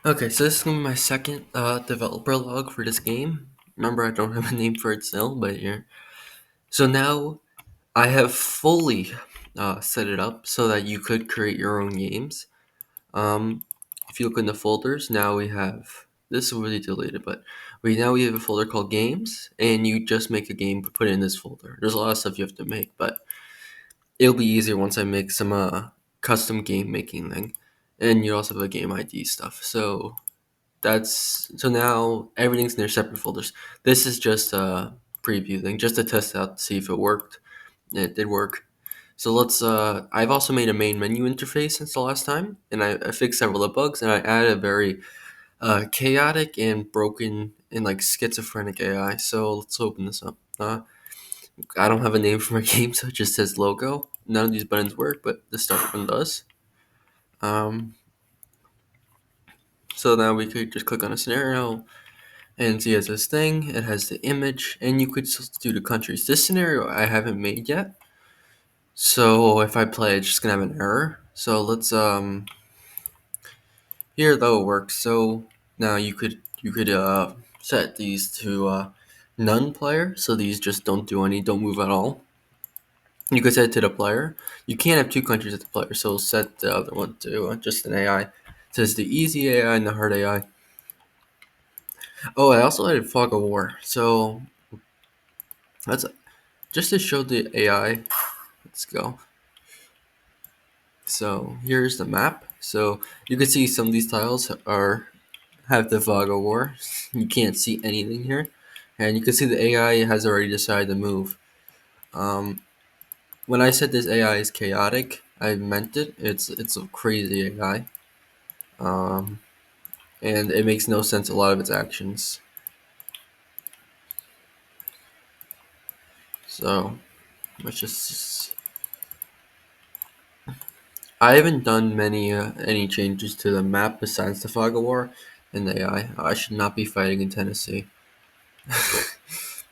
Okay, so this is gonna be my second developer log for this game. Remember, I don't have a name for it still, but here. So now I have fully set it up so that you could create your own games. Um, if you look in the folders, now we have this is already deleted, but we have a folder called games, and you just make a game, put it in this folder. There's a lot of stuff you have to make, but it'll be easier once I make some custom game making thing, and you also have a game ID stuff. So now everything's in their separate folders. This is just a preview thing, just to test out to see if it worked. And it did work. So let's. I've also made a main menu interface since the last time, and I fixed several of the bugs, and I added a very chaotic and broken and like schizophrenic AI. So let's open this up. I don't have a name for my game, so it just says logo. None of these buttons work, but the start one does. Um, so now we could just click on a scenario, and see, as this thing, it has the image, and you could substitute the countries. This scenario I haven't made yet, so if I play, it's just gonna have an error. So let's here though it works. So now you could set these to none player, so these just don't move at all. You could set it to the player. You can't have two countries at the player, so set the other one to just an AI. It says the easy AI and the hard AI. Oh, I also added fog of war. So that's just to show the AI. Let's go. So here's the map. So you can see some of these tiles are have the fog of war. You can't see anything here, and you can see the AI has already decided to move. Um, when I said this AI is chaotic, I meant it. It's a crazy AI, um, and it makes no sense. A lot of its actions. So let's just. I haven't done many any changes to the map besides the fog of war and the AI. I should not be fighting in Tennessee.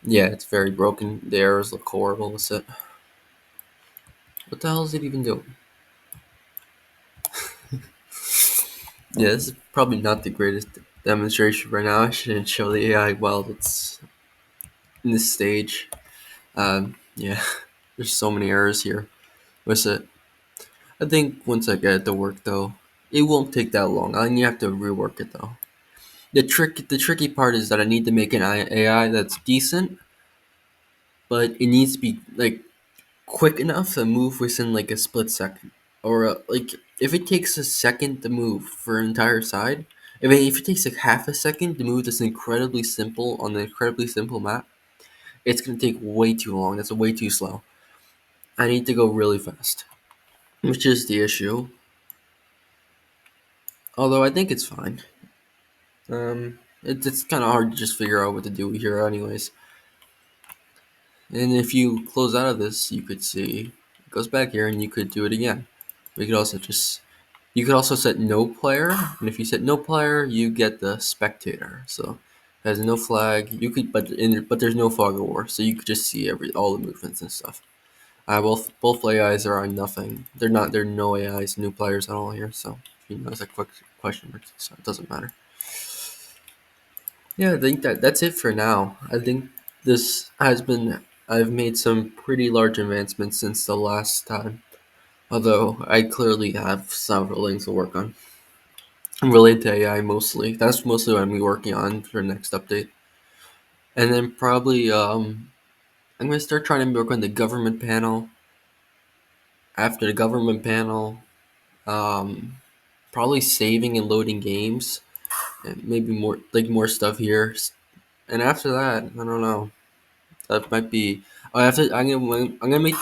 Yeah, it's very broken. The arrows look horrible with it. What the hell is it even doing? Yeah, this is probably not the greatest demonstration right now. I shouldn't show the AI while it's in this stage. Yeah, there's so many errors here. What's it? I think once I get it to work though, it won't take that long. I only have to rework it though. The tricky part is that I need to make an AI that's decent, but it needs to be like quick enough to move within like a split second, or like if it takes a second to move for an entire side, if it takes like half a second to move this incredibly simple on an incredibly simple map, it's gonna take way too long. That's way too slow. I need to go really fast, which is the issue. Although I think it's fine. It's kind of hard to just figure out what to do here, anyways. And if you close out of this, you could see it goes back here, and you could do it again. We could also just You could also set no player, and if you set no player, you get the spectator. So it has no flag. You could, but there's no fog of war, so you could just see all the movements and stuff. Both AIs are on nothing. There are no AIs, new players at all here. So you know, it's a quick question mark, so it doesn't matter. Yeah, I think that's it for now. I think this has been. I've made some pretty large advancements since the last time. Although I clearly have several things to work on. Related to AI mostly. That's mostly what I'm gonna be working on for the next update. And then probably I'm gonna start trying to work on the government panel. After the government panel, um, probably saving and loading games, and maybe more stuff here. And after that, I don't know. That might be. I have to. I'm gonna make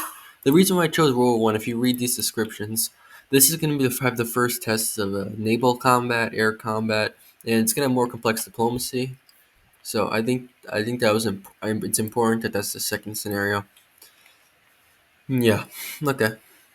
the reason why I chose World War One. If you read these descriptions, this is gonna have the first tests of naval combat, air combat, and it's gonna have more complex diplomacy. So I think that was it's important that that's the second scenario. Yeah. Okay.